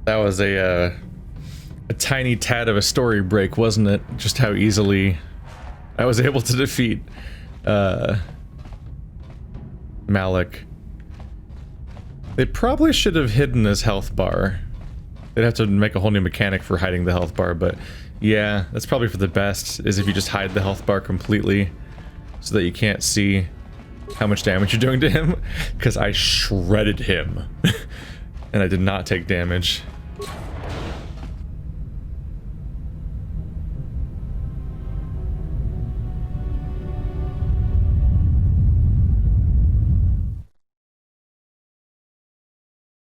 That was a tiny tad of a story break, wasn't it? Just how easily I was able to defeat Malik. They probably should have hidden his health bar. They'd have to make a whole new mechanic for hiding the health bar, but yeah, that's probably for the best, is if you just hide the health bar completely so that you can't see how much damage you're doing to him, because I shredded him and I did not take damage.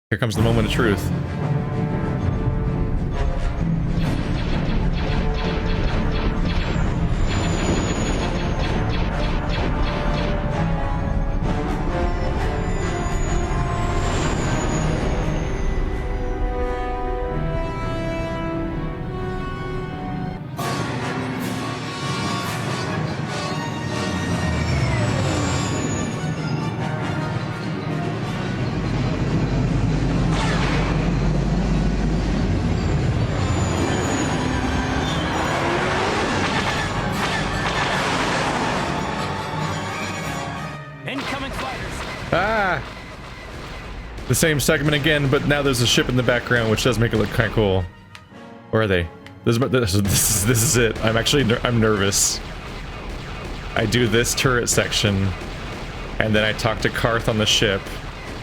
Here comes the moment of truth. The same segment again, but now there's a ship in the background, which does make it look kind of cool. Where are they? This is it. I'm nervous. I do this turret section, and then I talk to Karth on the ship,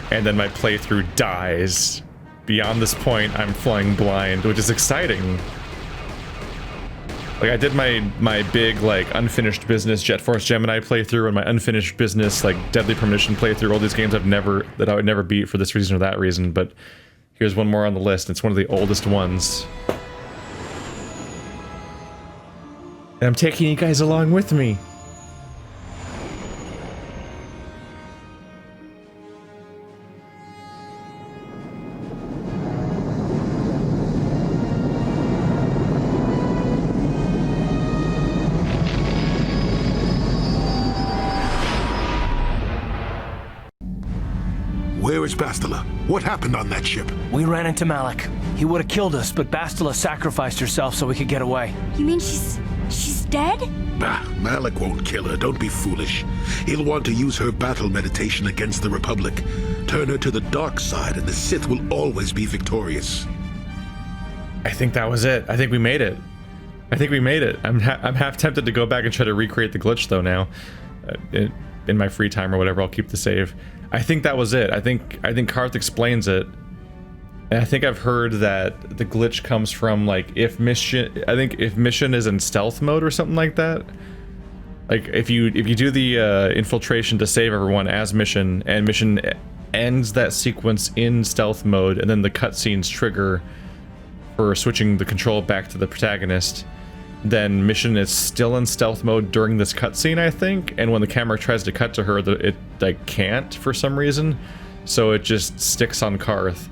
and then my playthrough dies. Beyond this point, I'm flying blind, which is exciting. Like, I did my big, like, unfinished business Jet Force Gemini playthrough and my unfinished business, like, Deadly Premonition playthrough, all these games that I would never beat for this reason or that reason, but here's one more on the list. It's one of the oldest ones. And I'm taking you guys along with me. Where is Bastila? What happened on that ship? We ran into Malik. He would have killed us, but Bastila sacrificed herself so we could get away. You mean she's dead? Bah, Malik won't kill her, don't be foolish. He'll want to use her battle meditation against the Republic. Turn her to the dark side and the Sith will always be victorious. I think that was it. I think we made it. I'm half tempted to go back and try to recreate the glitch though now. In my free time or whatever, I'll keep the save. I think that was it. I think Karth explains it. And I think I've heard that the glitch comes from, like, if mission is in stealth mode or something like that. Like, if you do the infiltration to save everyone as mission, and mission ends that sequence in stealth mode, and then the cutscenes trigger for switching the control back to the protagonist, then mission is still in stealth mode during this cutscene, I think, and when the camera tries to cut to her, it like can't for some reason, so it just sticks on Karth.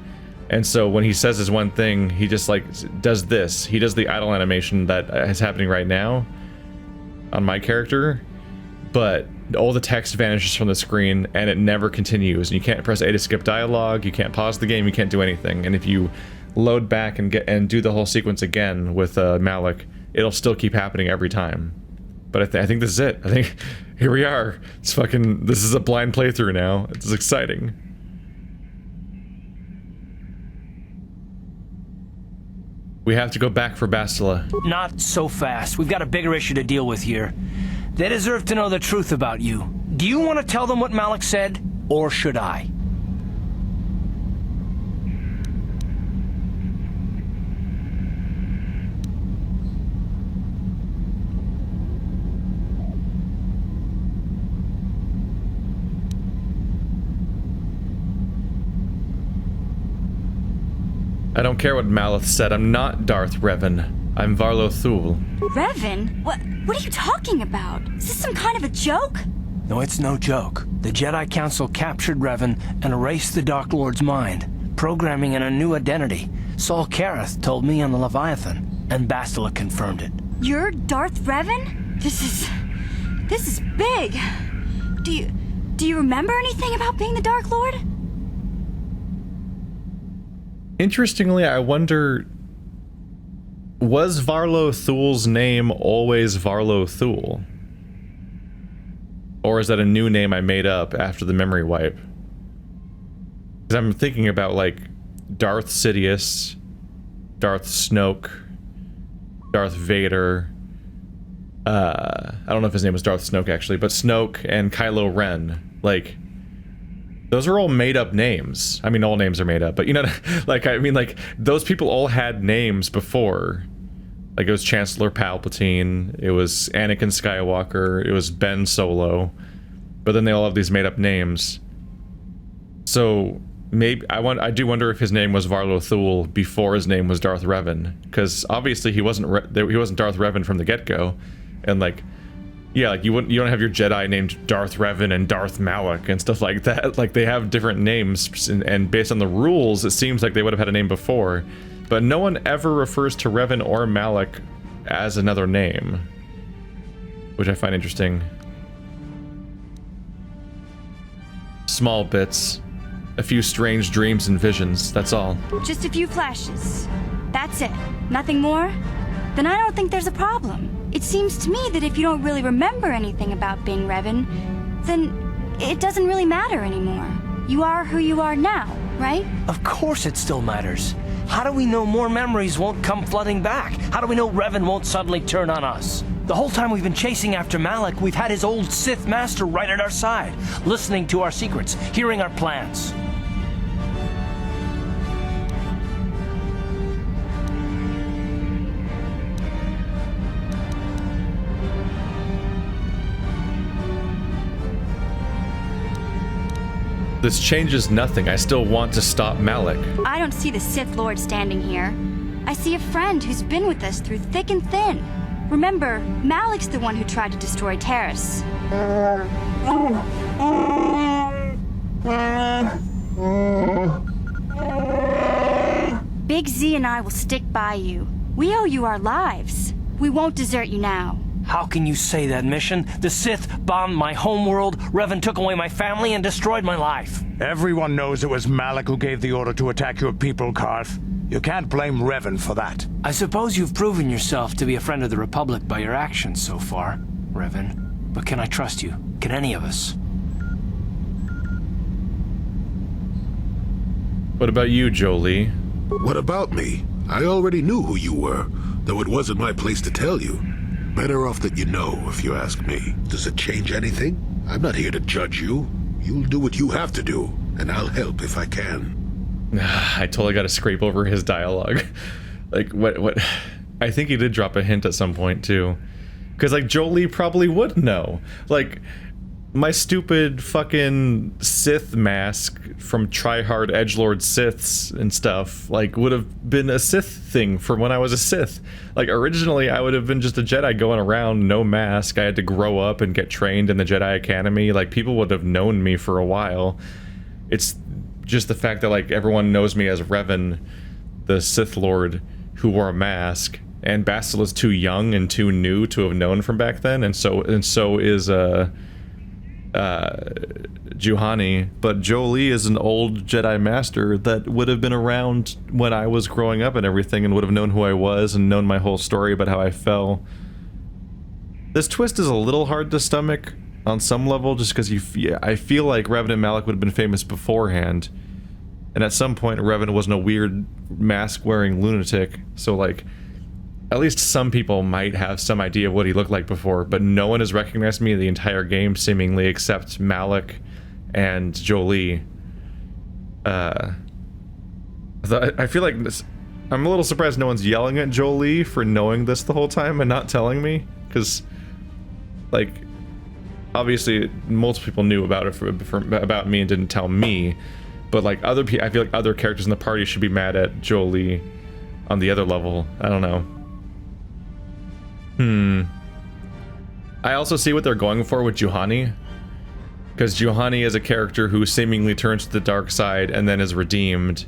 And so when he says his one thing, he just like does this. He does the idle animation that is happening right now on my character, but all the text vanishes from the screen and it never continues. And you can't press A to skip dialogue, you can't pause the game, you can't do anything. And if you load back and do the whole sequence again with Malik, it'll still keep happening every time. But I think this is it. I think here we are. This is a blind playthrough now. It's exciting. We have to go back for Bastila. Not so fast. We've got a bigger issue to deal with here. They deserve to know the truth about you. Do you want to tell them what Malik said, or should I? I don't care what Malith said. I'm not Darth Revan. I'm Varlo Thule. Revan? What are you talking about? Is this some kind of a joke? No, it's no joke. The Jedi Council captured Revan and erased the Dark Lord's mind, programming in a new identity. Saul Karath told me on the Leviathan, and Bastila confirmed it. You're Darth Revan? This is big. Do you remember anything about being the Dark Lord? Interestingly, I wonder, was Varlo Thul's name always Varlo Thul? Or is that a new name I made up after the memory wipe? Because I'm thinking about, like, Darth Sidious, Darth Snoke, Darth Vader. I don't know if his name was Darth Snoke, actually, but Snoke and Kylo Ren. Like, those are all made-up names. I mean, all names are made up, but you know, like, I mean, like, those people all had names before. Like, it was Chancellor Palpatine, it was Anakin Skywalker, it was Ben Solo, but then they all have these made-up names. So, maybe, I do wonder if his name was Varlo Thul before his name was Darth Revan, because obviously he wasn't Darth Revan from the get-go, and like, yeah, like you don't have your Jedi named Darth Revan and Darth Malak and stuff like that. Like, they have different names, and based on the rules, it seems like they would have had a name before. But no one ever refers to Revan or Malak as another name, which I find interesting. Small bits. A few strange dreams and visions, that's all. Just a few flashes. That's it. Nothing more? Then I don't think there's a problem. It seems to me that if you don't really remember anything about being Revan, then it doesn't really matter anymore. You are who you are now, right? Of course it still matters. How do we know more memories won't come flooding back? How do we know Revan won't suddenly turn on us? The whole time we've been chasing after Malak, we've had his old Sith master right at our side, listening to our secrets, hearing our plans. This changes nothing. I still want to stop Malak. I don't see the Sith Lord standing here. I see a friend who's been with us through thick and thin. Remember, Malak's the one who tried to destroy Taris. Big Z and I will stick by you. We owe you our lives. We won't desert you now. How can you say that, Mission? The Sith bombed my homeworld, Revan took away my family, and destroyed my life. Everyone knows it was Malak who gave the order to attack your people, Karth. You can't blame Revan for that. I suppose you've proven yourself to be a friend of the Republic by your actions so far, Revan. But can I trust you? Can any of us? What about you, Jolee? What about me? I already knew who you were, though it wasn't my place to tell you. Better off that you know, if you ask me. Does it change anything? I'm not here to judge you. You'll do what you have to do, and I'll help if I can. I totally got to scrape over his dialogue. Like, what? I think he did drop a hint at some point, too. Because, like, Jolee probably would know. Like, my stupid fucking Sith mask from tryhard edgelord Siths and stuff, like, would have been a Sith thing from when I was a Sith. Like, originally, I would have been just a Jedi going around, no mask. I had to grow up and get trained in the Jedi Academy. Like, people would have known me for a while. It's just the fact that, like, everyone knows me as Revan, the Sith Lord who wore a mask, and Bastila is too young and too new to have known from back then, and so is Juhani, but Jolee is an old Jedi Master that would have been around when I was growing up and everything, and would have known who I was and known my whole story about how I fell. This twist is a little hard to stomach on some level, just because I feel like Revan and Malak would have been famous beforehand, and at some point Revan wasn't a weird mask-wearing lunatic, so like, at least some people might have some idea of what he looked like before, but no one has recognized me in the entire game, seemingly, except Malak and Jolee. I feel like I'm a little surprised no one's yelling at Jolee for knowing this the whole time and not telling me, because, like, obviously multiple people knew about it about me and didn't tell me, but like other people, I feel like other characters in the party should be mad at Jolee on the other level. I don't know. I also see what they're going for with Juhani, because Juhani is a character who seemingly turns to the dark side and then is redeemed,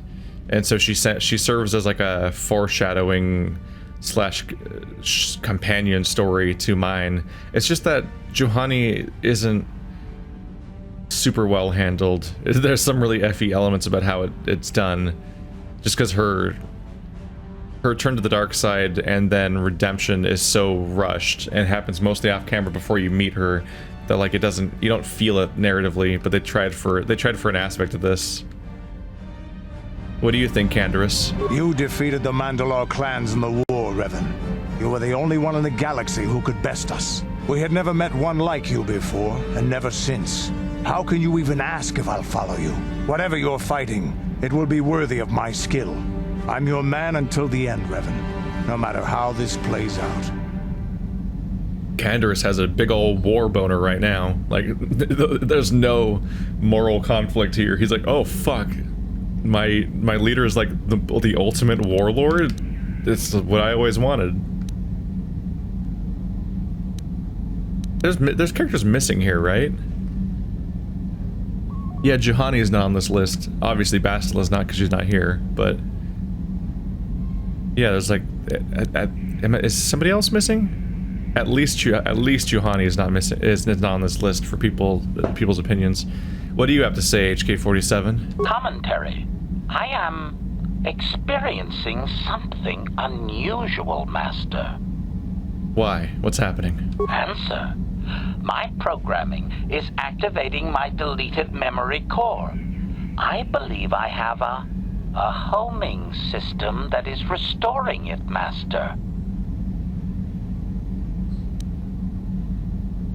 and so she serves as like a foreshadowing / companion story to mine. It's just that Juhani isn't super well handled. There's some really effy elements about how it's done. Just because her turn to the dark side and then redemption is so rushed and happens mostly off camera before you meet her that like you don't feel it narratively, but they tried for an aspect of this. What do you think, Canderous? You defeated the Mandalore clans in the war, Revan. You were the only one in the galaxy who could best us. We had never met one like you before, and never since. How can you even ask if I'll follow you? Whatever you're fighting, it will be worthy of my skill. I'm your man until the end, Revan, no matter how this plays out. Canderous has a big old war boner right now. Like, there's no moral conflict here. He's like, oh fuck, my leader is like the ultimate warlord. It's what I always wanted. There's characters missing here, right? Yeah, Juhani is not on this list. Obviously, Bastila is not because she's not here. But yeah, there's like, is somebody else missing? At least Juhani is not missing. Is not on this list for people's opinions. What do you have to say, HK47? Commentary. I am experiencing something unusual, Master. Why? What's happening? Answer. My programming is activating my deleted memory core. I believe I have a homing system that is restoring it, Master.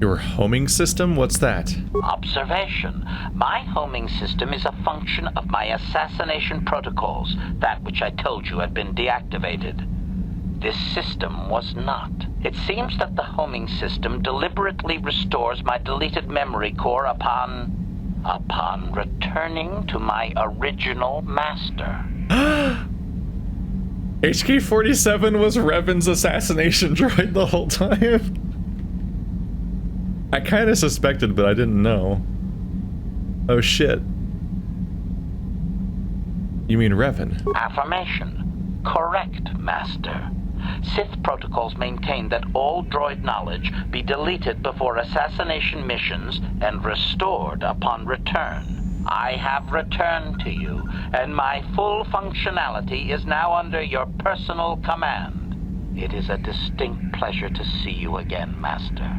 Your homing system? What's that? Observation. My homing system is a function of my assassination protocols, that which I told you had been deactivated. This system was not. It seems that the homing system deliberately restores my deleted memory core upon returning to my original master. HK47 was Revan's assassination droid the whole time. I kind of suspected, but I didn't know. Oh shit. You mean Revan? Affirmation. Correct, Master. Sith protocols maintain that all droid knowledge be deleted before assassination missions and restored upon return. I have returned to you, and my full functionality is now under your personal command. It is a distinct pleasure to see you again, Master.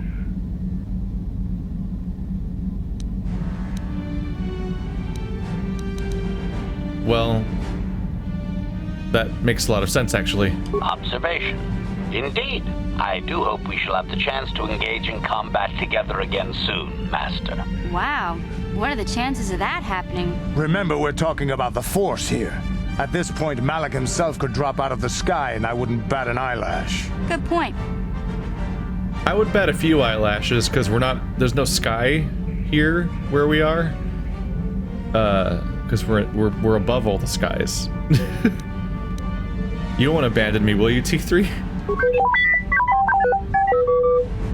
Well, that makes a lot of sense, actually. Observation. Indeed. I do hope we shall have the chance to engage in combat together again soon, Master. Wow. What are the chances of that happening? Remember, we're talking about the Force here. At this point, Malak himself could drop out of the sky and I wouldn't bat an eyelash. Good point. I would bet a few eyelashes, because there's no sky here where we are. Because we're above all the skies. You won't abandon me, will you, T3?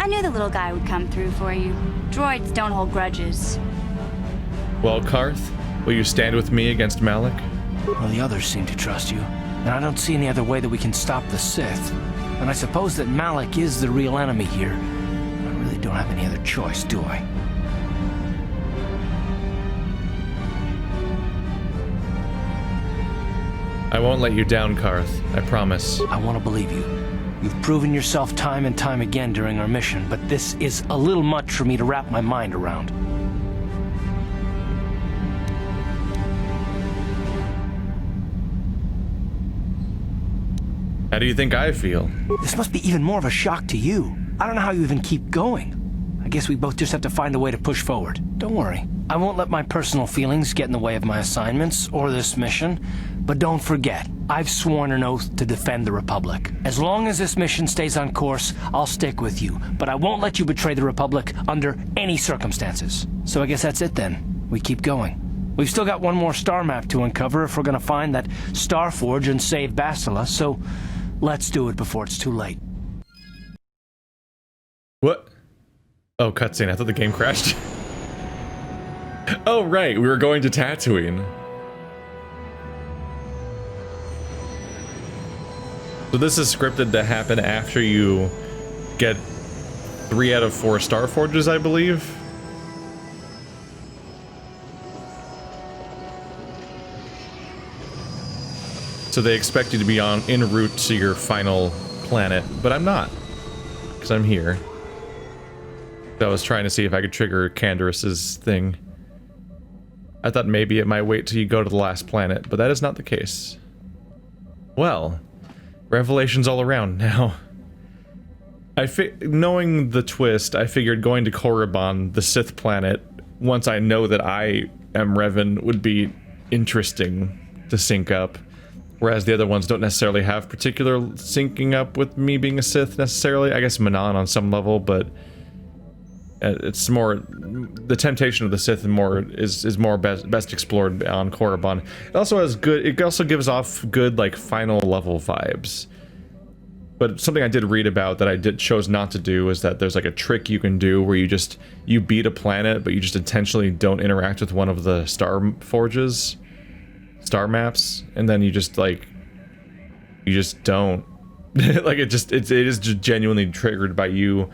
I knew the little guy would come through for you. Droids don't hold grudges. Well, Karth, will you stand with me against Malak? Well, the others seem to trust you, and I don't see any other way that we can stop the Sith. And I suppose that Malak is the real enemy here. I really don't have any other choice, do I? I won't let you down, Karth. I promise. I want to believe you. You've proven yourself time and time again during our mission, but this is a little much for me to wrap my mind around. How do you think I feel? This must be even more of a shock to you. I don't know how you even keep going. I guess we both just have to find a way to push forward. Don't worry. I won't let my personal feelings get in the way of my assignments or this mission. But don't forget, I've sworn an oath to defend the Republic. As long as this mission stays on course, I'll stick with you. But I won't let you betray the Republic under any circumstances. So I guess that's it then. We keep going. We've still got one more star map to uncover if we're gonna find that Star Forge and save Bastila, so let's do it before it's too late. What? Oh, cutscene. I thought the game crashed. Oh, right. We were going to Tatooine. So this is scripted to happen after you get 3 out of 4 Star Forges, I believe. So they expect you to be en route to your final planet, but I'm not, because I'm here. So I was trying to see if I could trigger Canderous' thing. I thought maybe it might wait till you go to the last planet, but that is not the case. Well, revelations all around now. Knowing the twist, I figured going to Korriban, the Sith planet, once I know that I am Revan, would be interesting to sync up. Whereas the other ones don't necessarily have particular syncing up with me being a Sith necessarily. I guess Manon on some level, but it's more the temptation of the Sith and more is more best explored on Korriban. It also has good. It also gives off good like final level vibes. But something I did read about that I chose not to do is that there's like a trick you can do where you beat a planet, but you just intentionally don't interact with one of the star forges, star maps, and then you just don't. Like it is just genuinely triggered by you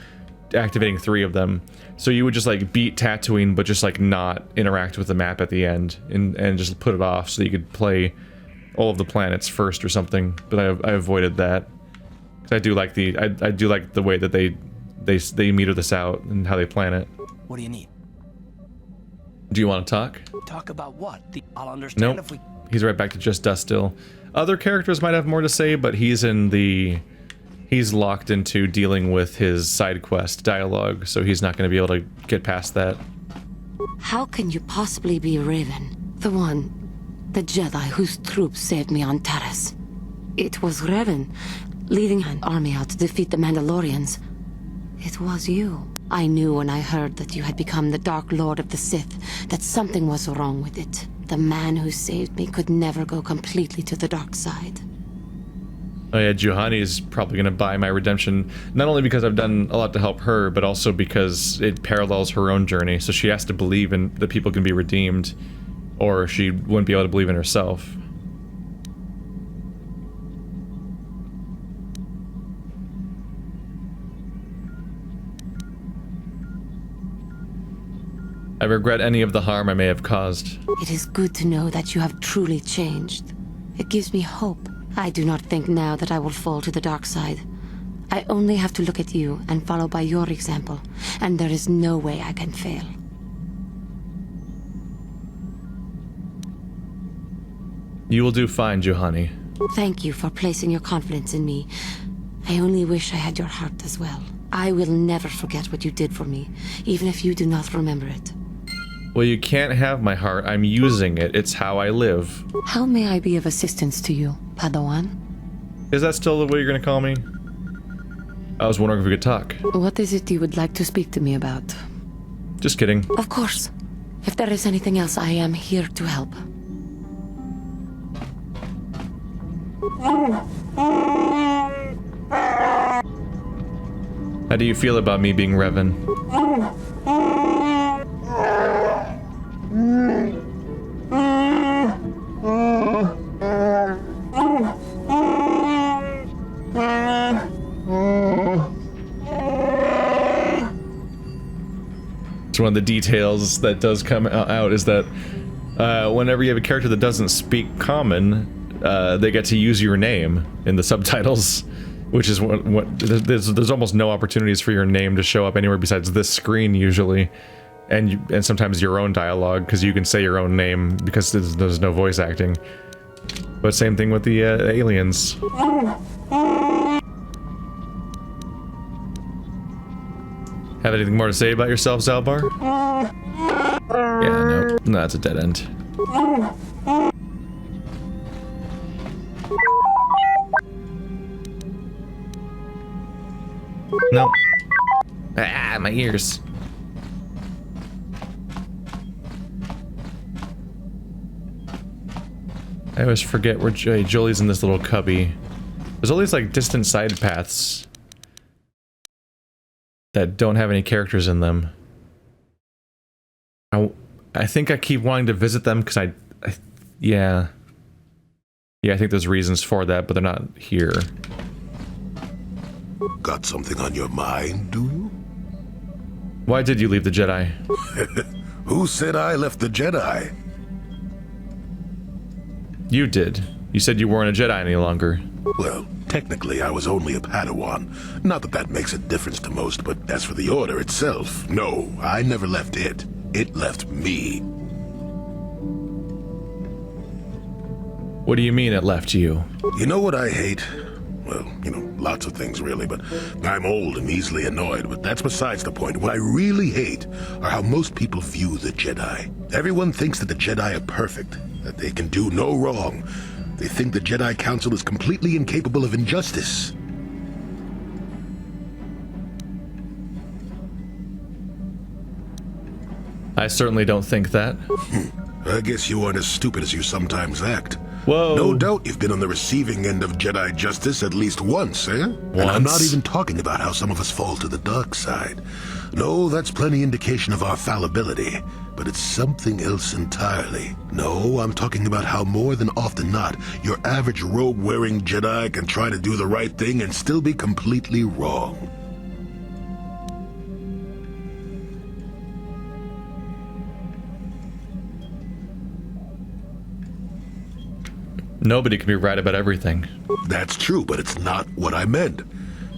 activating 3 of them. So you would just like beat Tatooine, but just like not interact with the map at the end and just put it off so you could play all of the planets first or something. But I avoided that. I do like the way that they meter this out and how they plan it. What do you need? Do you want to talk? Talk about what? I'll understand Nope. if we... He's right back to just dust still. Other characters might have more to say, but he's locked into dealing with his side quest dialogue, so he's not going to be able to get past that. How can you possibly be Raven? The Jedi whose troops saved me on Taris. It was Raven, leading an army out to defeat the Mandalorians. It was you. I knew when I heard that you had become the Dark Lord of the Sith that something was wrong with it. The man who saved me could never go completely to the dark side. Oh yeah, Juhani's probably going to buy my redemption, not only because I've done a lot to help her, but also because it parallels her own journey, so she has to believe that people can be redeemed, or she wouldn't be able to believe in herself. I regret any of the harm I may have caused. It is good to know that you have truly changed. It gives me hope. I do not think now that I will fall to the dark side. I only have to look at you and follow by your example, and there is no way I can fail. You will do fine, Juhani. Thank you for placing your confidence in me. I only wish I had your heart as well. I will never forget what you did for me, even if you do not remember it. Well, you can't have my heart. I'm using it. It's how I live. How may I be of assistance to you, Padawan? Is that still the way you're gonna call me? I was wondering if we could talk. What is it you would like to speak to me about? Just kidding. Of course. If there is anything else, I am here to help. How do you feel about me being Revan? So one of the details that does come out is that whenever you have a character that doesn't speak common, they get to use your name in the subtitles, which is what there's almost no opportunities for your name to show up anywhere besides this screen usually, and sometimes your own dialogue because you can say your own name because there's no voice acting. But same thing with the aliens. Have anything more to say about yourself, Zalbar? Yeah, no, that's a dead end. No. Ah, my ears. I always forget where Jolie's in this little cubby. There's all these like distant side paths that don't have any characters in them. I think I keep wanting to visit them because yeah, I think there's reasons for that, but they're not here. Got something on your mind, do you? Why did you leave the Jedi? Who said I left the Jedi? You did. You said you weren't a Jedi any longer. Well, technically I was only a Padawan. Not that that makes a difference to most, but as for the Order itself, no, I never left it. It left me. What do you mean it left you? You know what I hate? Well, lots of things really, but I'm old and easily annoyed, but that's besides the point. What I really hate are how most people view the Jedi. Everyone thinks that the Jedi are perfect, that they can do no wrong. They think the Jedi Council is completely incapable of injustice. I certainly don't think that. I guess you aren't as stupid as you sometimes act. Whoa. No doubt you've been on the receiving end of Jedi justice at least once, eh? And I'm not even talking about how some of us fall to the dark side. No, that's plenty indication of our fallibility, but it's something else entirely. No, I'm talking about how more than often not, your average robe-wearing Jedi can try to do the right thing and still be completely wrong. Nobody can be right about everything. That's true, but it's not what I meant.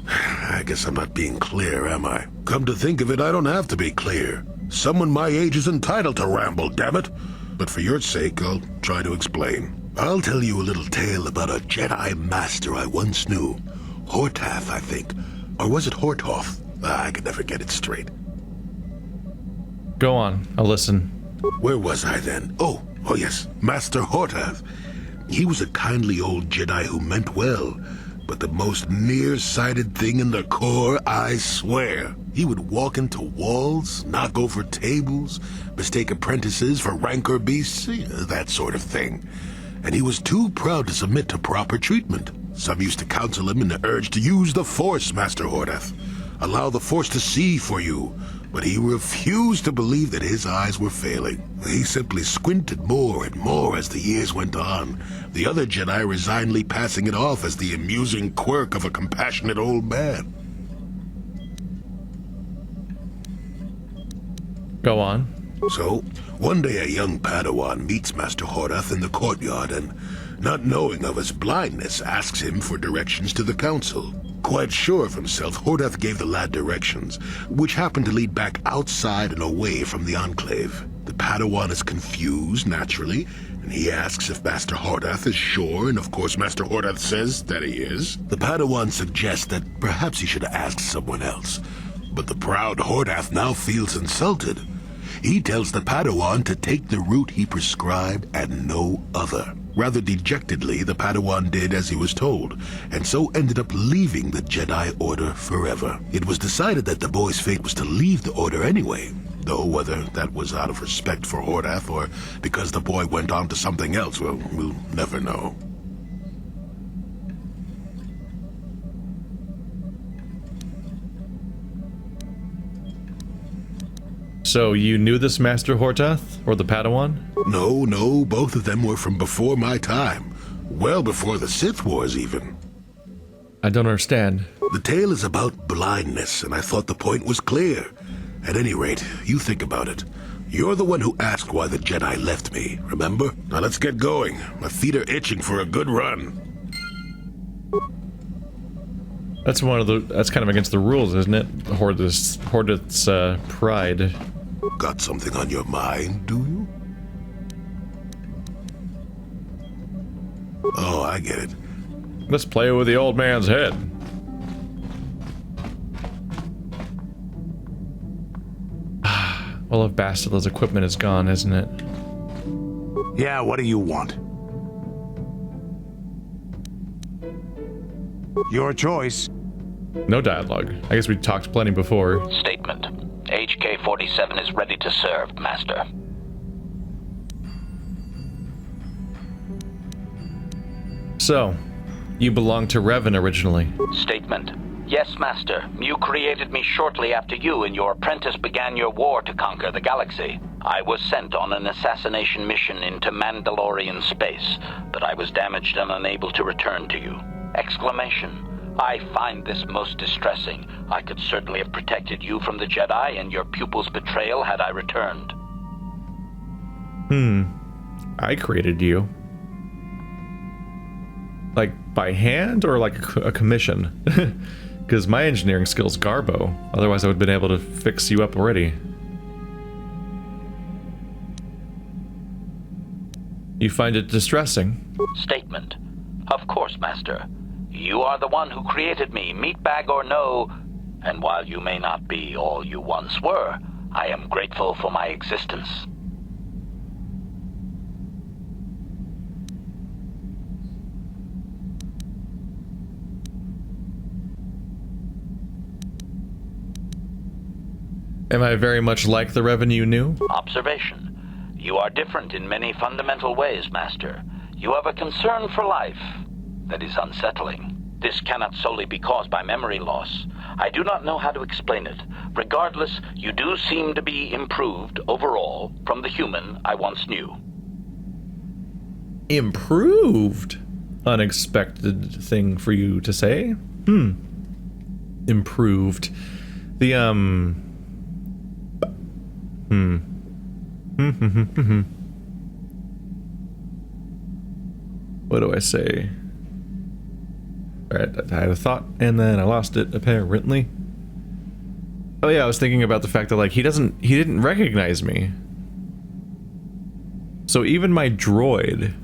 I guess I'm not being clear, am I? Come to think of it, I don't have to be clear. Someone my age is entitled to ramble, damn it. But for your sake, I'll try to explain. I'll tell you a little tale about a Jedi master I once knew. Hortath, I think. Or was it Hortoth? I could never get it straight. Go on, I'll listen. Where was I then? Oh yes, Master Hortath. He was a kindly old Jedi who meant well, but the most nearsighted thing in the Corps, I swear. He would walk into walls, knock over tables, mistake apprentices for rancor beasts, that sort of thing. And he was too proud to submit to proper treatment. Some used to counsel him in the urge to use the Force, Master Hortath. Allow the Force to see for you. But he refused to believe that his eyes were failing. He simply squinted more and more as the years went on, the other Jedi resignedly passing it off as the amusing quirk of a compassionate old man. Go on. So, one day a young Padawan meets Master Hortath in the courtyard and, not knowing of his blindness, asks him for directions to the Council. Quite sure of himself, Hortath gave the lad directions, which happened to lead back outside and away from the Enclave. The Padawan is confused, naturally, and he asks if Master Hortath is sure, and of course Master Hortath says that he is. The Padawan suggests that perhaps he should have asked someone else, but the proud Hortath now feels insulted. He tells the Padawan to take the route he prescribed and no other. Rather dejectedly, the Padawan did as he was told, and so ended up leaving the Jedi Order forever. It was decided that the boy's fate was to leave the Order anyway, though whether that was out of respect for Hortath or because the boy went on to something else, well, we'll never know. So you knew this Master Hortath, or the Padawan? No, both of them were from before my time. Well before the Sith Wars, even. I don't understand. The tale is about blindness, and I thought the point was clear. At any rate, you think about it. You're the one who asked why the Jedi left me, remember? Now let's get going. My feet are itching for a good run. That's kind of against the rules, isn't it? Hortath's pride. Got something on your mind, do you? Oh, I get it. Let's play with the old man's head. All of Bastila's equipment is gone, isn't it? Yeah, what do you want? Your choice. No dialogue. I guess we talked plenty before. Statement. HK-47 is ready to serve, Master. So, you belonged to Revan originally. Statement. Yes, Master. You created me shortly after you and your apprentice began your war to conquer the galaxy. I was sent on an assassination mission into Mandalorian space, but I was damaged and unable to return to you. Exclamation. I find this most distressing. I could certainly have protected you from the Jedi and your pupil's betrayal had I returned. I created you. Like, by hand or like a commission? Because my engineering skill's garbo. Otherwise I would have been able to fix you up already. You find it distressing? Statement. Of course, Master. You are the one who created me, meatbag or no, and while you may not be all you once were, I am grateful for my existence. Am I very much like the Revan you knew? Observation. You are different in many fundamental ways, Master. You have a concern for life that is unsettling. This cannot solely be caused by memory loss. I do not know how to explain it. Regardless, you do seem to be improved overall from the human I once knew. Improved? Unexpected thing for you to say? Improved. The, What do I say? Alright, I had a thought, and then I lost it, apparently. Oh yeah, I was thinking about the fact that, like, he didn't recognize me. So even my droid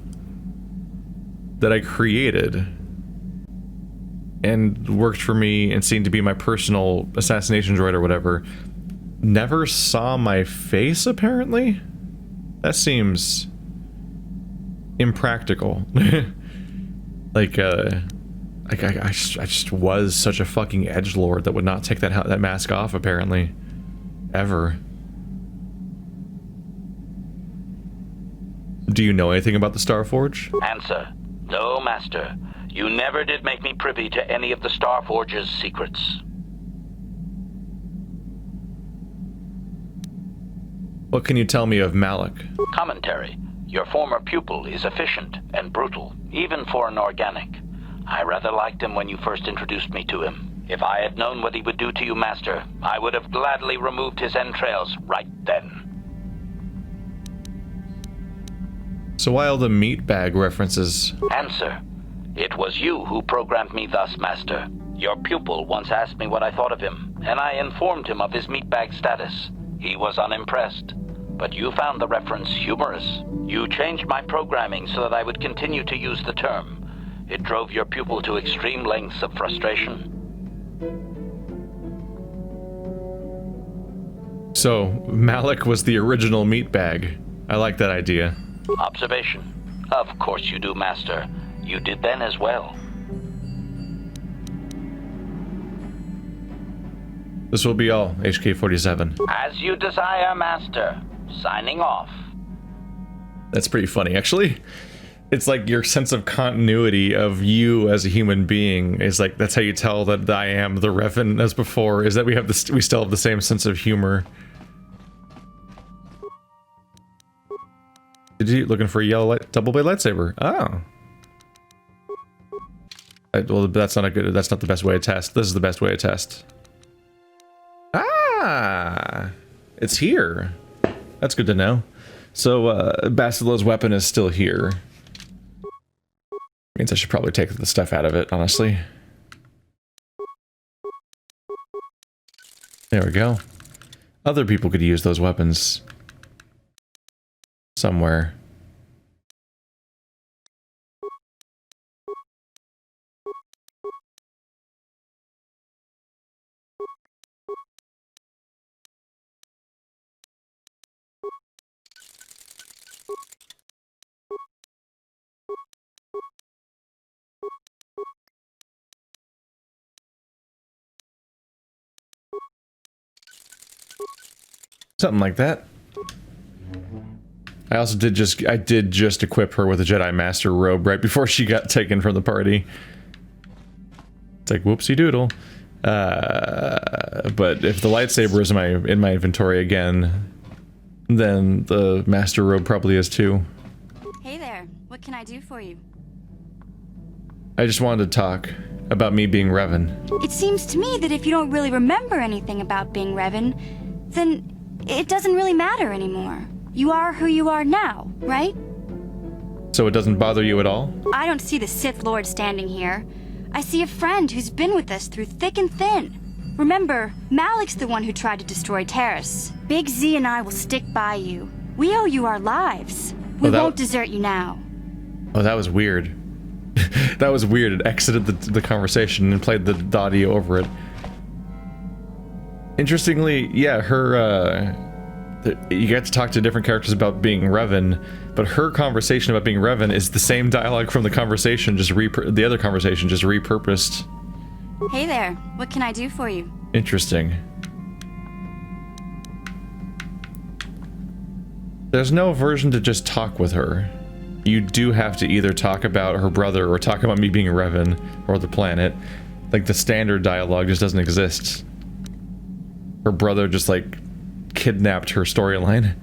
that I created and worked for me and seemed to be my personal assassination droid or whatever, never saw my face, apparently? That seems impractical. Like, I just was such a fucking edgelord that would not take that mask off, apparently. Ever. Do you know anything about the Starforge? Answer. No, Master. You never did make me privy to any of the Starforge's secrets. What can you tell me of Malak? Commentary. Your former pupil is efficient and brutal, even for an organic. I rather liked him when you first introduced me to him. If I had known what he would do to you, Master, I would have gladly removed his entrails right then. So why all the meat bag references? Answer. It was you who programmed me thus, Master. Your pupil once asked me what I thought of him, and I informed him of his meatbag status. He was unimpressed, but you found the reference humorous. You changed my programming so that I would continue to use the term. It drove your pupil to extreme lengths of frustration. So, Malak was the original meatbag. I like that idea. Observation. Of course you do, Master. You did then as well. This will be all, HK-47. As you desire, Master. Signing off. That's pretty funny, actually. It's like your sense of continuity of you as a human being is like, that's how you tell that I am the Revan as before, is that we still have the same sense of humor. Did you looking for a yellow double blade lightsaber? Oh. Well, that's not the best way to test. This is the best way to test. Ah, it's here. That's good to know. So, Bastila's weapon is still here. Means I should probably take the stuff out of it, honestly. There we go. Other people could use those weapons somewhere. Something like that. I also did just equip her with a Jedi Master robe right before she got taken from the party. It's like whoopsie doodle. But if the lightsaber is in my inventory again, then the Master robe probably is too. Hey there, what can I do for you? I just wanted to talk about me being Revan. It seems to me that if you don't really remember anything about being Revan, then it doesn't really matter anymore. You are who you are now, right? So it doesn't bother you at all? I don't see the Sith Lord standing here. I see a friend who's been with us through thick and thin. Remember, Malik's the one who tried to destroy Taris. Big Z and I will stick by you. We owe you our lives. We won't desert you now. Oh, that was weird. That was weird. It exited the conversation and played the audio over it. Interestingly, yeah, her, you get to talk to different characters about being Revan, but her conversation about being Revan is the same dialogue from the conversation, just the other conversation, just repurposed. Hey there, what can I do for you? Interesting. There's no version to just talk with her. You do have to either talk about her brother or talk about me being Revan or the planet. Like, the standard dialogue just doesn't exist. Her brother just, like, kidnapped her storyline.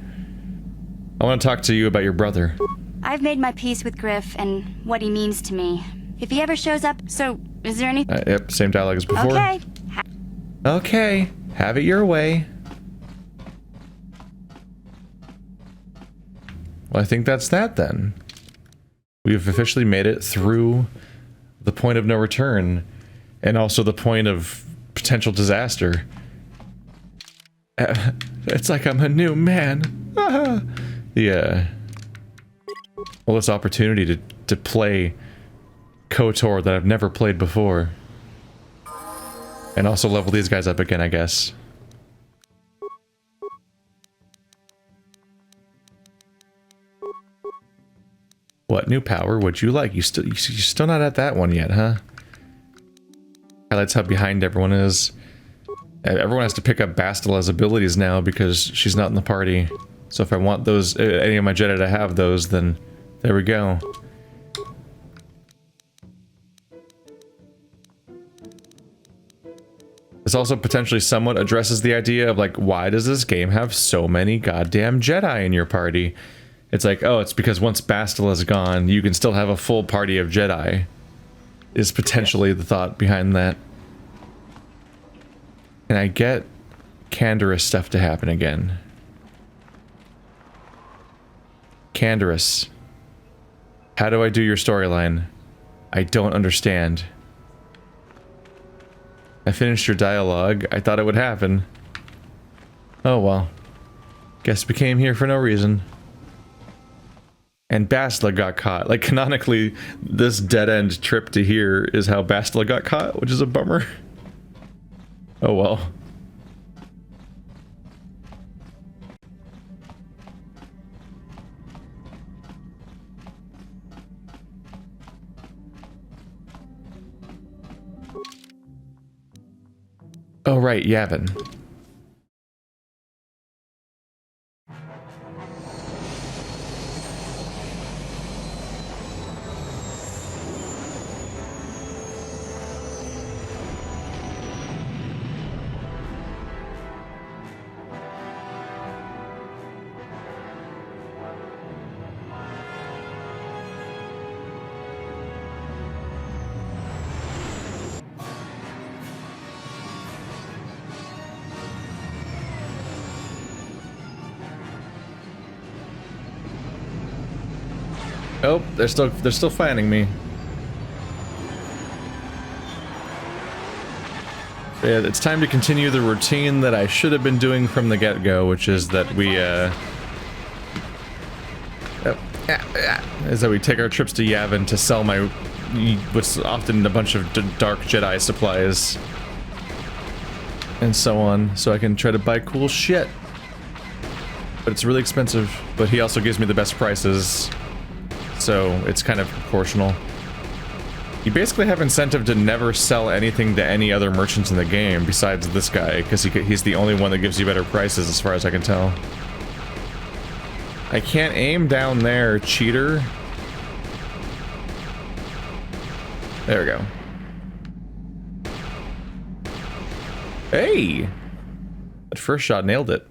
I want to talk to you about your brother. I've made my peace with Griff and what he means to me. If he ever shows up, so is there anything? Yep, same dialogue as before. Okay. Okay, have it your way. Well, I think that's that then. We've officially made it through the point of no return, and also the point of potential disaster. It's like I'm a new man. Yeah. Well, this opportunity to play KOTOR that I've never played before. And also level these guys up again, I guess. What new power would you like? You're still not at that one yet, huh? Highlights how behind everyone is. Everyone has to pick up Bastila's abilities now because she's not in the party. So if I want those, any of my Jedi to have those, then there we go. This also potentially somewhat addresses the idea of, like, why does this game have so many goddamn Jedi in your party? It's like, oh, it's because once Bastila's gone, you can still have a full party of Jedi. Is potentially the thought behind that. Can I get Canderous stuff to happen again? Canderous. How do I do your storyline? I don't understand. I finished your dialogue. I thought it would happen. Oh well. Guess we came here for no reason. And Bastila got caught. Like, canonically, this dead-end trip to here is how Bastila got caught, which is a bummer. Oh well. Oh right, Yavin. Oh, they're still finding me. Yeah, it's time to continue the routine that I should have been doing from the get-go, which is that we take our trips to Yavin to sell what's often a bunch of dark Jedi supplies and so on, so I can try to buy cool shit. But it's really expensive, but he also gives me the best prices. So it's kind of proportional. You basically have incentive to never sell anything to any other merchants in the game besides this guy, because he's the only one that gives you better prices as far as I can tell. I can't aim down there, cheater. There we go. Hey! That first shot nailed it.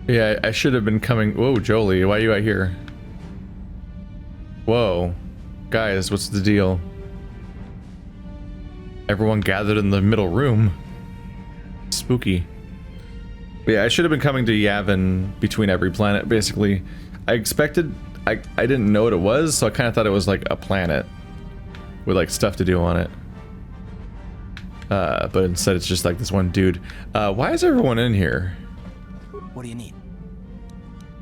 Yeah, I should have been coming. Whoa, Jolee, why are you out here? Whoa. Guys, what's the deal? Everyone gathered in the middle room. Spooky. Yeah, I should have been coming to Yavin between every planet, basically. I expected... I didn't know what it was, so I kind of thought it was like a planet with like stuff to do on it. But instead it's just like this one dude. Why is everyone in here? What do you need?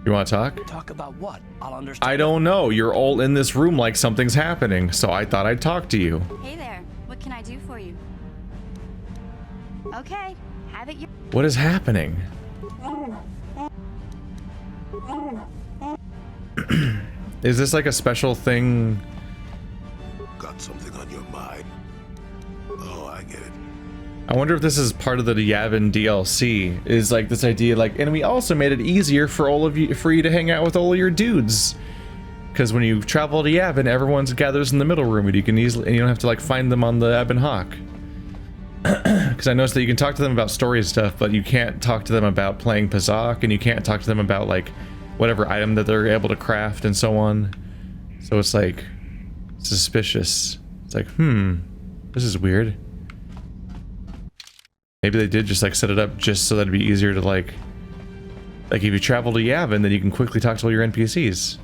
You want to talk? Talk about what? I'll understand. I don't know. You're all in this room like something's happening, so I thought I'd talk to you. Hey there. What can I do for you? Okay. Have it your... What is happening? Is this like a special thing? Got something on your mind? Oh, I get it. I wonder if this is part of the Yavin DLC. Is like this idea, like, and we also made it easier for all of you, for you to hang out with all of your dudes. Because when you travel to Yavin, everyone gathers in the middle room, and you can easily, and you don't have to like find them on the Ebon Hawk. Because I noticed that you can talk to them about story stuff, but you can't talk to them about playing Pazak, and you can't talk to them about like whatever item that they're able to craft and so on. So it's like suspicious. It's like, this is weird. Maybe they did just like set it up just so that it'd be easier to like if you travel to Yavin, then you can quickly talk to all your NPCs.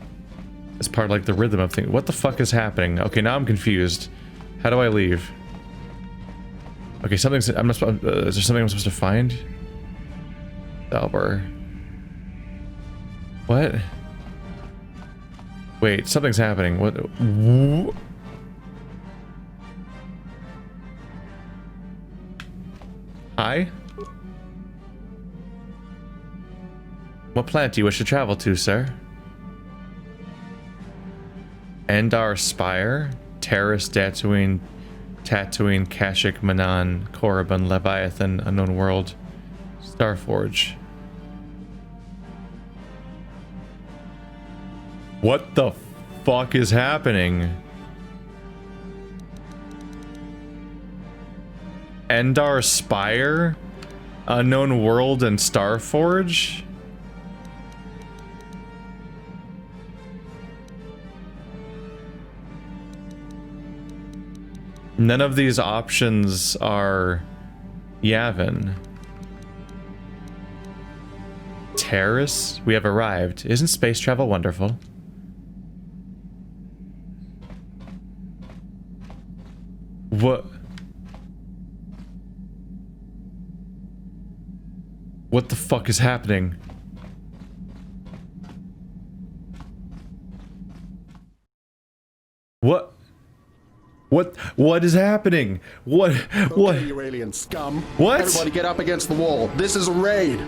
It's part of like the rhythm of things. What the fuck is happening? Okay, now I'm confused. How do I leave? Okay, something's. I'm not. Is there something I'm supposed to find? Albert. What? Wait, something's happening. What? Hi? What planet do you wish to travel to, sir? Endar Spire, Terrace, Tatooine, Kashyyyk, Manan, Korriban, Leviathan, Unknown World, Starforge. What the fuck is happening? Endar Spire, Unknown World, and Starforge? None of these options are Yavin. Terrace? We have arrived. Isn't space travel wonderful? What? What the fuck is happening? What? What is happening? What? Okay, you alien scum. What? Everybody get up against the wall. This is a raid.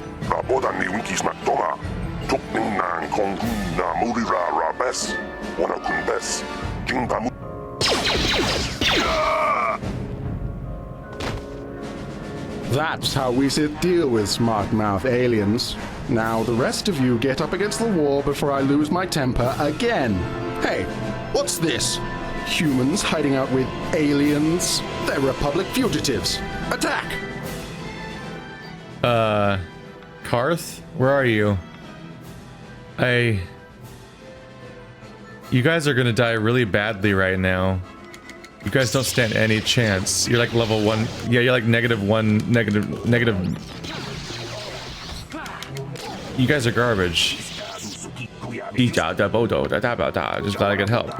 That's how we Sith deal with smart mouth aliens. Now the rest of you get up against the wall before I lose my temper again. Hey, what's this? Humans hiding out with aliens? They're Republic fugitives. Attack! Karth? Where are you? You guys are gonna die really badly right now. You guys don't stand any chance. You're like level 1. Yeah, you're like -1, negative. You guys are garbage. Just glad I can help.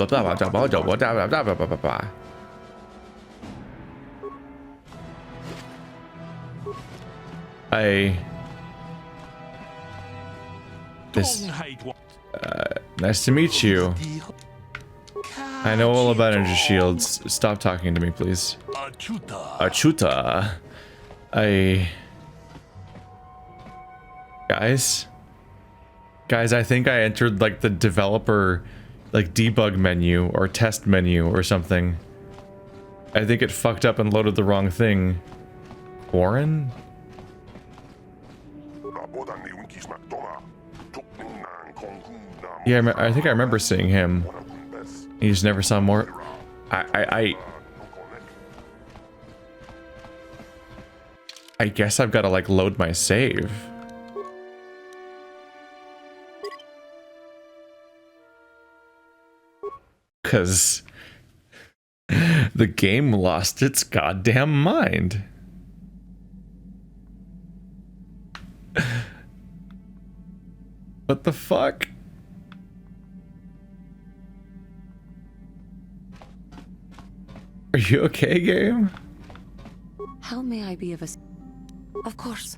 Nice to meet you. I know all about energy shields. Stop talking to me, please. Achuta. Guys, I think I entered like the developer like debug menu or test menu or something. I think it fucked up and loaded the wrong thing. Warren? Yeah, I think I remember seeing him. You just never saw more. I guess I've got to like load my save. because the game lost its goddamn mind. What the fuck? Are you okay, game? How may I be of Of course.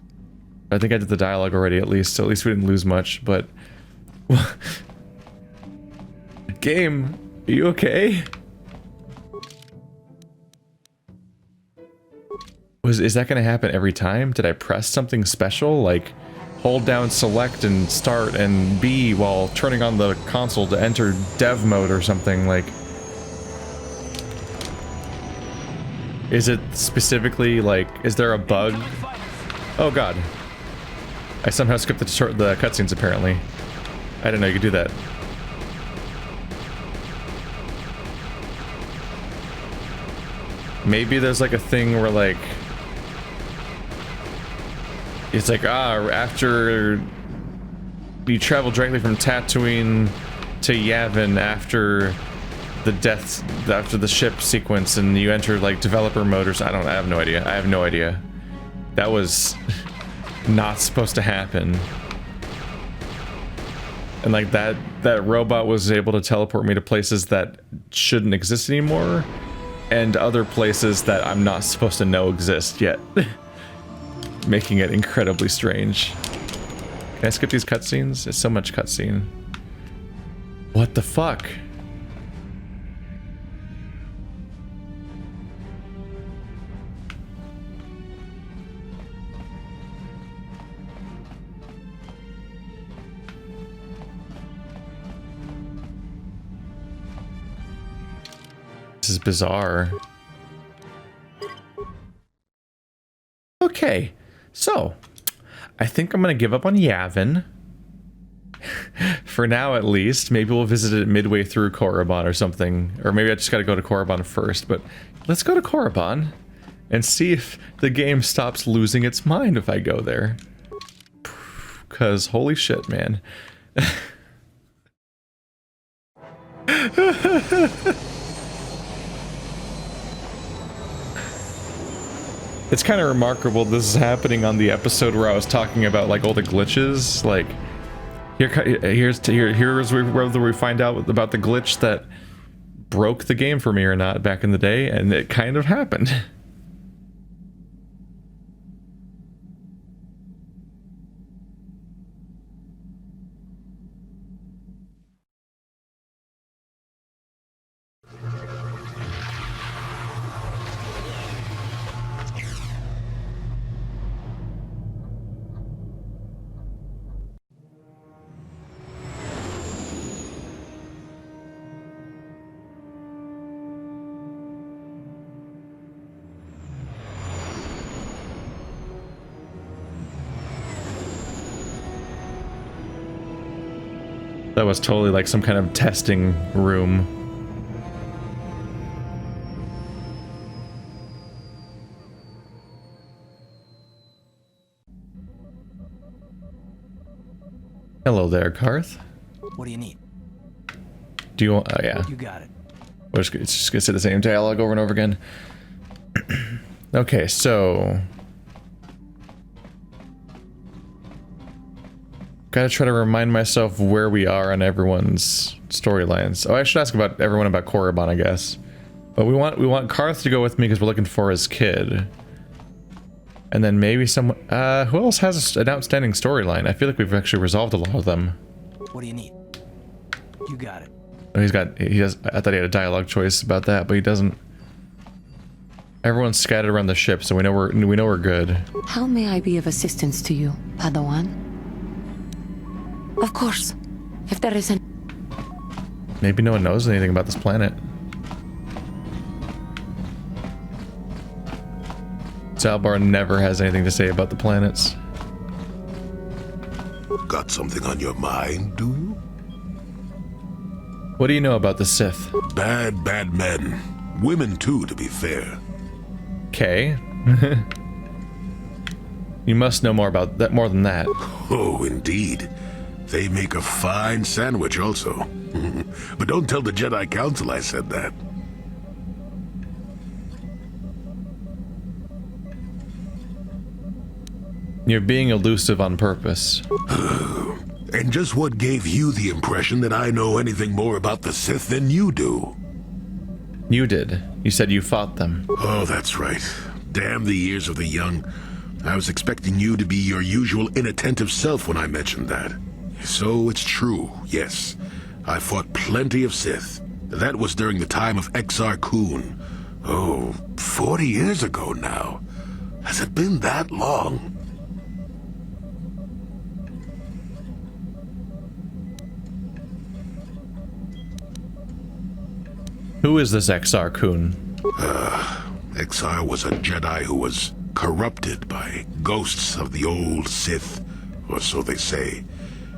I think I did the dialogue already, at least, so at least we didn't lose much, but... Game, are you okay? Is that gonna happen every time? Did I press something special? Like, hold down select and start and B while turning on the console to enter dev mode or something, like... Is it specifically, like, is there a bug? Oh god. I somehow skipped the cutscenes, apparently. I didn't know you could do that. Maybe there's like a thing where like... It's like, after you travel directly from Tatooine to Yavin after the ship sequence and you enter like developer mode or something. I have no idea. I have no idea. That was not supposed to happen. And like that robot was able to teleport me to places that shouldn't exist anymore and other places that I'm not supposed to know exist yet. Making it incredibly strange. Can I skip these cutscenes? It's so much cutscene. What the fuck? This is bizarre. Okay, so I think I'm gonna give up on Yavin. For now, at least. Maybe we'll visit it midway through Korriban or something. Or maybe I just gotta go to Korriban first, but let's go to Korriban and see if the game stops losing its mind if I go there. Because holy shit, man. It's kind of remarkable this is happening on the episode where I was talking about like all the glitches. Like here's whether we find out about the glitch that broke the game for me or not back in the day, and it kind of happened. That was totally like some kind of testing room. Hello there, Karth. What do you need? Do you want... Oh, yeah. You got it. It's just gonna say the same dialogue over and over again. Okay, so... Gotta try to remind myself where we are on everyone's storylines. Oh, I should ask about everyone about Korriban, I guess. But we want Karth to go with me because we're looking for his kid. And then maybe someone... who else has an outstanding storyline? I feel like we've actually resolved a lot of them. What do you need? You got it. Oh, he has... I thought he had a dialogue choice about that, but he doesn't. Everyone's scattered around the ship, so we know we're good. How may I be of assistance to you, Padawan? Of course. If there isn't... Maybe no one knows anything about this planet. Zalbar never has anything to say about the planets. Got something on your mind, do you? What do you know about the Sith? Bad men. Women too, to be fair. Okay. You must know more about that, more than that. Oh, indeed. They make a fine sandwich also. But don't tell the Jedi Council I said that. You're being elusive on purpose. And just what gave you the impression that I know anything more about the Sith than you do? You did. You said you fought them. Oh, that's right. Damn the years of the young. I was expecting you to be your usual inattentive self when I mentioned that. So it's true, yes. I fought plenty of Sith. That was during the time of Exar Kun. Oh, 40 years ago now. Has it been that long? Who is this Exar Kun? Exar was a Jedi who was corrupted by ghosts of the old Sith, or so they say.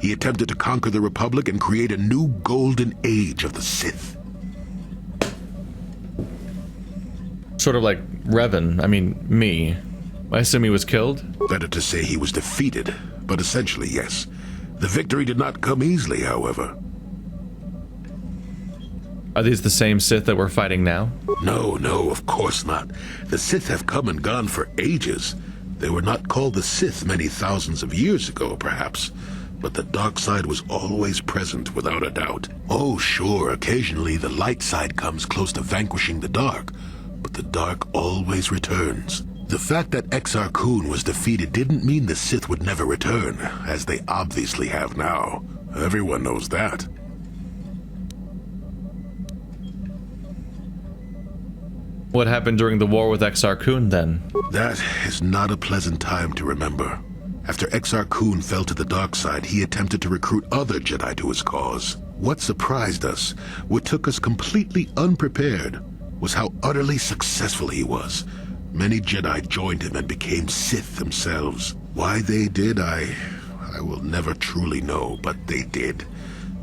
He attempted to conquer the Republic and create a new golden age of the Sith. Sort of like Revan, I mean, me. I assume he was killed? Better to say he was defeated, but essentially yes. The victory did not come easily, however. Are these the same Sith that we're fighting now? No, of course not. The Sith have come and gone for ages. They were not called the Sith many thousands of years ago, perhaps. But the dark side was always present, without a doubt. Oh, sure, occasionally the light side comes close to vanquishing the dark. But the dark always returns. The fact that Exar Kun was defeated didn't mean the Sith would never return, as they obviously have now. Everyone knows that. What happened during the war with Exar Kun, then? That is not a pleasant time to remember. After Exar Kun fell to the dark side, he attempted to recruit other Jedi to his cause. What surprised us, what took us completely unprepared, was how utterly successful he was. Many Jedi joined him and became Sith themselves. Why they did, I will never truly know, but they did.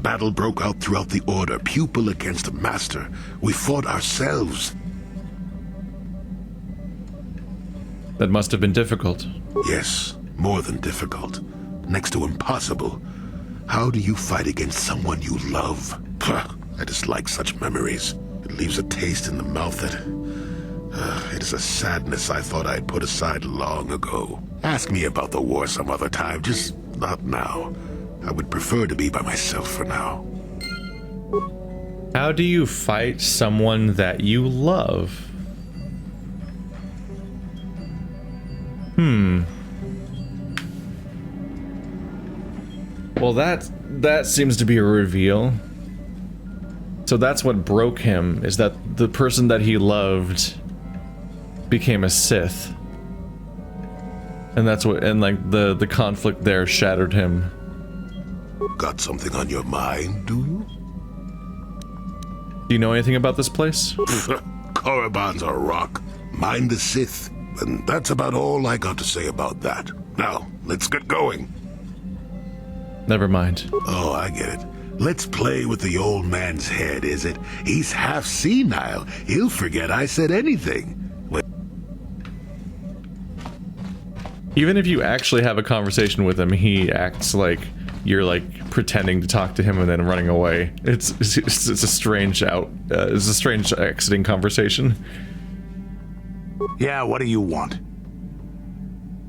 Battle broke out throughout the Order, pupil against master. We fought ourselves. That must have been difficult. Yes, more than difficult. Next to impossible. How do you fight against someone you love? I dislike such memories. It leaves a taste in the mouth that... it is a sadness I thought I had put aside long ago. Ask me about the war some other time, just not now. I would prefer to be by myself for now. How do you fight someone that you love? Well, that seems to be a reveal. So that's what broke him, is that the person that he loved became a Sith. And that's what, and like the conflict there shattered him. Got something on your mind, do you? Do you know anything about this place? Korriban's a rock. Mind the Sith. And that's about all I got to say about that. Now, let's get going. Never mind. Oh, I get it. Let's play with the old man's head, is it? He's half senile. He'll forget I said anything. Even if you actually have a conversation with him, he acts like you're like pretending to talk to him and then running away. It's a strange it's a strange exiting conversation. Yeah, what do you want?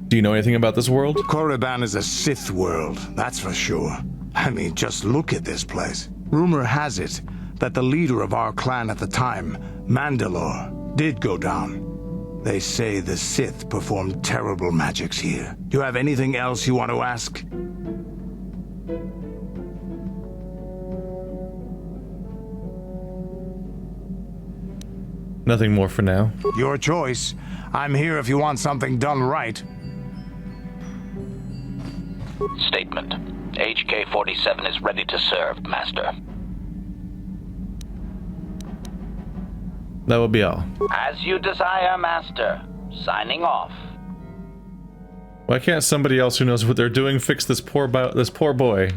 Do you know anything about this world? Korriban is a Sith world, that's for sure. I mean, just look at this place. Rumor has it that the leader of our clan at the time, Mandalore, did go down. They say the Sith performed terrible magics here. Do you have anything else you want to ask? Nothing more for now. Your choice. I'm here if you want something done right. Statement. HK-47 is ready to serve, Master. That will be all. As you desire, Master. Signing off. Why can't somebody else who knows what they're doing fix this poor boy?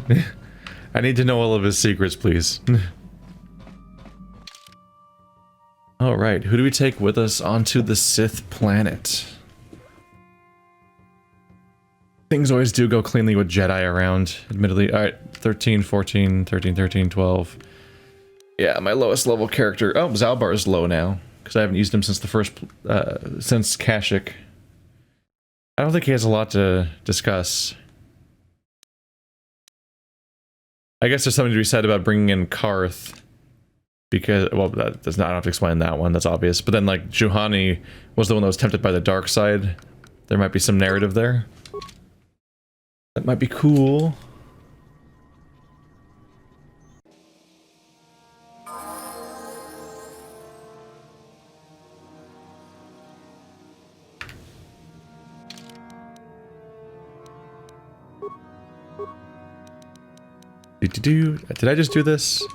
I need to know all of his secrets, please. Alright, who do we take with us onto the Sith planet? Things always do go cleanly with Jedi around, admittedly. Alright, 13, 14, 13, 13, 12. Yeah, my lowest level character. Oh, Zalbar is low now because I haven't used him since the first since Kashyyyk. I don't think he has a lot to discuss. I guess there's something to be said about bringing in Karth. Because, well, that does not, I don't have to explain that one, that's obvious. But then, like, Juhani was the one that was tempted by the dark side. There might be some narrative there. That might be cool. Did I just do this?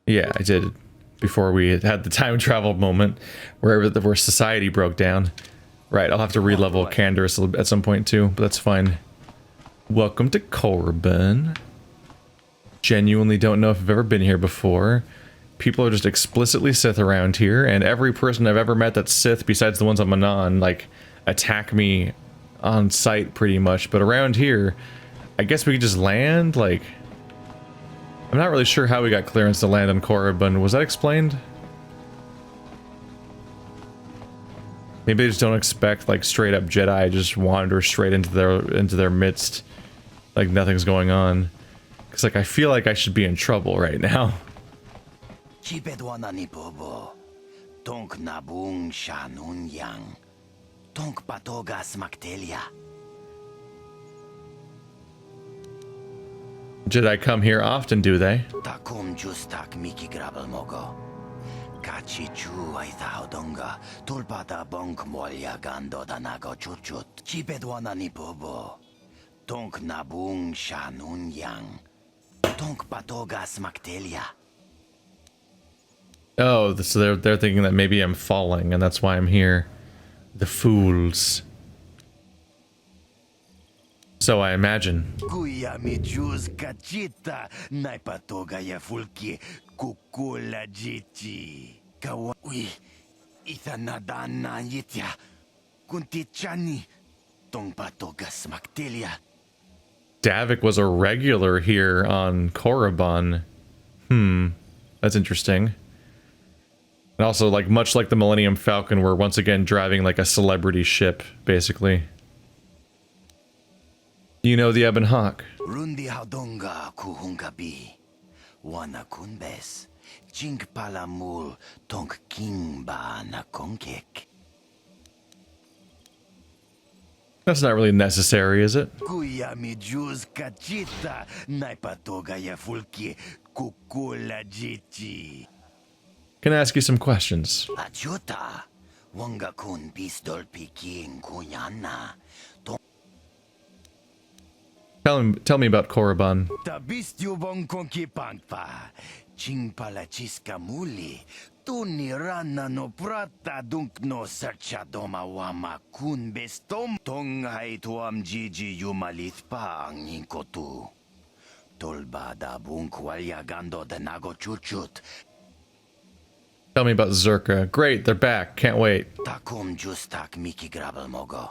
Yeah, I did. Before we had the time travel moment where society broke down. Right, I'll have to re-level Canderous at some point too, but that's fine. Welcome to Korriban. Genuinely don't know if I've ever been here before. People are just explicitly Sith around here, and every person I've ever met that's Sith, besides the ones on Manon, like, attack me on sight pretty much. But around here, I guess we could just land, like... I'm not really sure how we got clearance to land on Korriban. Was that explained? Maybe they just don't expect like straight up Jedi just wander straight into their midst, like nothing's going on. Cause like I feel like I should be in trouble right now. Jedi come here often, do they? Oh, so they're thinking that maybe I'm falling, and that's why I'm here. The fools. So I imagine. Davik was a regular here on Korriban. That's interesting. And also, like, much like the Millennium Falcon, we're once again driving like a celebrity ship, basically. You know the Ebon Hawk. Rundi Haudonga Kuhunkabi. Wana Kunbes. Chink Palamul Tonk Kingba na Konkek. That's not really necessary, is it? Kuyami Juz Kachita Naipatoga Yafulki Kukula Jiti. Can I ask you some questions? Achuta Wanga Kun Pistol Piking Kuyana. Tell me about Korriban. Tabistyo bong konki pangpa. Ching palachiska muli. Tunirana no prata dunk no searcha doma wama kun bestom. Tong hai tuam jiji yumalit pa ang inkotu. Tolba da bunk walyagando de nago chuchut. Tell me about Zerka. Great, they're back. Can't wait. Takum justak miki grabel mogo.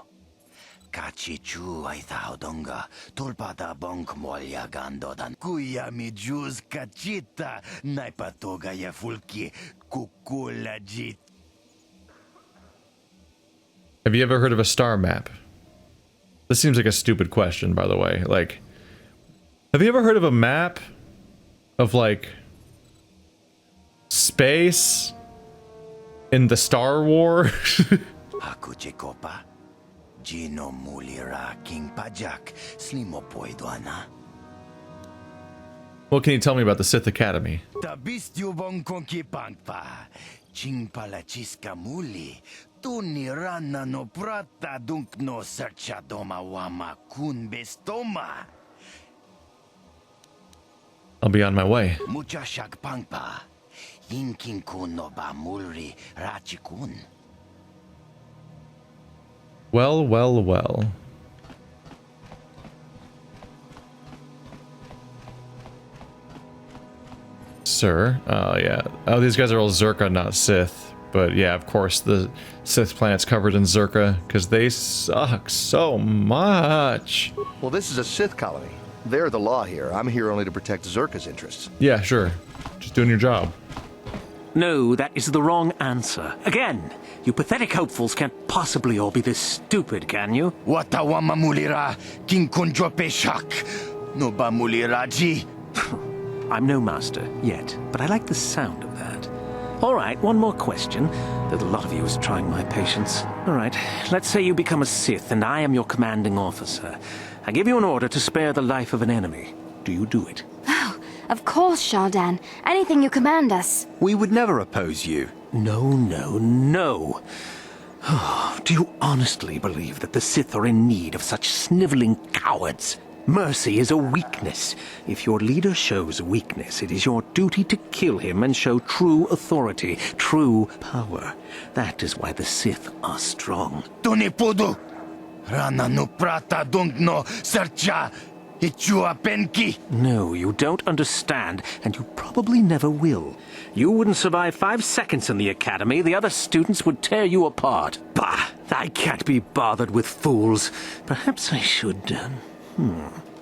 Kachichu ay taudonga, tulpada bonk molya gando dan kuya mi juz kachita, naipatoga ya fulki, kukula jit. Have you ever heard of a star map? This seems like a stupid question, by the way. Like, have you ever heard of a map of, like, space in the Star War? Hakuchekopa. Gino mulira king pajak slimo poiduana. What can you tell me about the Sith Academy? Tabistyo bong konki pangpa. Ching palachiska muli. Tunirana no prata dunk no searcha doma wama kun bestoma. I'll be on my way. Mucha shak pangpa. Yinkin kun no ba mulri rachikun. Well, well, well. Sir? Oh, yeah. Oh, these guys are all Zerka, not Sith. But yeah, of course, the Sith planet's covered in Zerka, because they suck so much. Well, this is a Sith colony. They're the law here. I'm here only to protect Zerka's interests. Yeah, sure. Just doing your job. No, that is the wrong answer. Again, you pathetic hopefuls can't possibly all be this stupid, can you? Watawama mulira, king konjope shak. No ba muliraji. I'm no master yet, but I like the sound of that. All right, one more question. There's a lot of you is trying my patience. All right, let's say you become a Sith and I am your commanding officer. I give you an order to spare the life of an enemy. Do you do it? Oh, of course, Shaldan. Anything you command us. We would never oppose you. No, no, no. Do you honestly believe that the Sith are in need of such sniveling cowards? Mercy is a weakness. If your leader shows weakness, it is your duty to kill him and show true authority, true power. That is why the Sith are strong. Tunipudu. Rana no prata dung no sercha. Ichua penki. No, you don't understand, and you probably never will. You wouldn't survive 5 seconds in the academy. The other students would tear you apart. Bah! I can't be bothered with fools. Perhaps I should,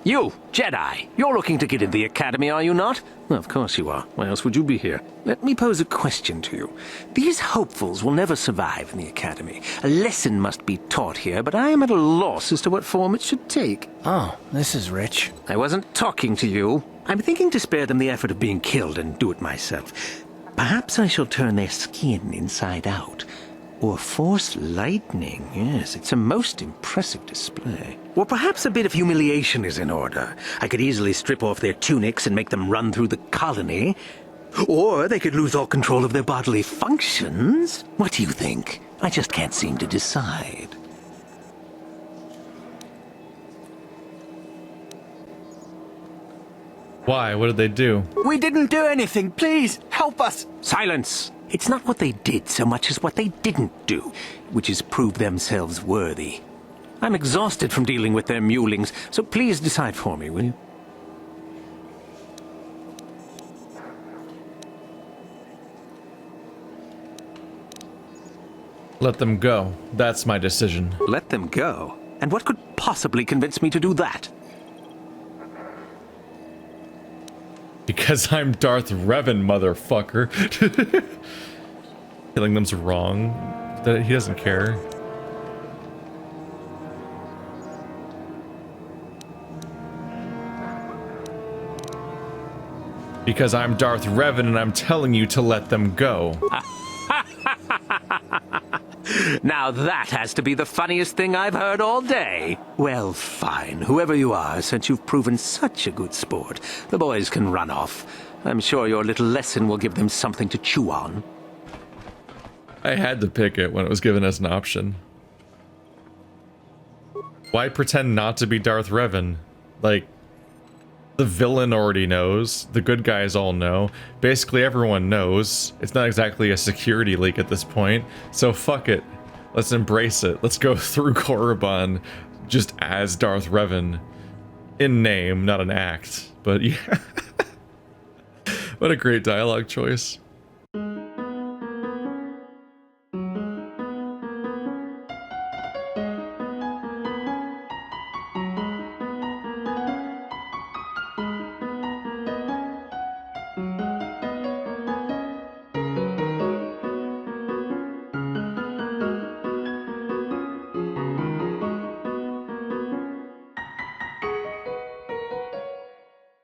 You, Jedi, you're looking to get into the academy, are you not? Well, of course you are. Why else would you be here? Let me pose a question to you. These hopefuls will never survive in the academy. A lesson must be taught here, but I am at a loss as to what form it should take. Oh, this is rich. I wasn't talking to you. I'm thinking to spare them the effort of being killed and do it myself. Perhaps I shall turn their skin inside out. Or force lightning. Yes, it's a most impressive display. Or perhaps a bit of humiliation is in order. I could easily strip off their tunics and make them run through the colony. Or they could lose all control of their bodily functions. What do you think? I just can't seem to decide. Why? What did they do? We didn't do anything. Please, help us. Silence! It's not what they did so much as what they didn't do, which is prove themselves worthy. I'm exhausted from dealing with their mulings, so please decide for me, will you? Let them go. That's my decision. Let them go? And what could possibly convince me to do that? Because I'm Darth Revan, motherfucker. Killing them's wrong. He doesn't care. Because I'm Darth Revan and I'm telling you to let them go. Now that has to be the funniest thing I've heard all day. Well, fine. Whoever you are, since you've proven such a good sport, the boys can run off. I'm sure your little lesson will give them something to chew on. I had to pick it when it was given as an option. Why pretend not to be Darth Revan? Like, the villain already knows. The good guys all know. Basically everyone knows. It's not exactly a security leak at this point. So fuck it. Let's embrace it. Let's go through Korriban just as Darth Revan. In name, not an act. But yeah. What a great dialogue choice.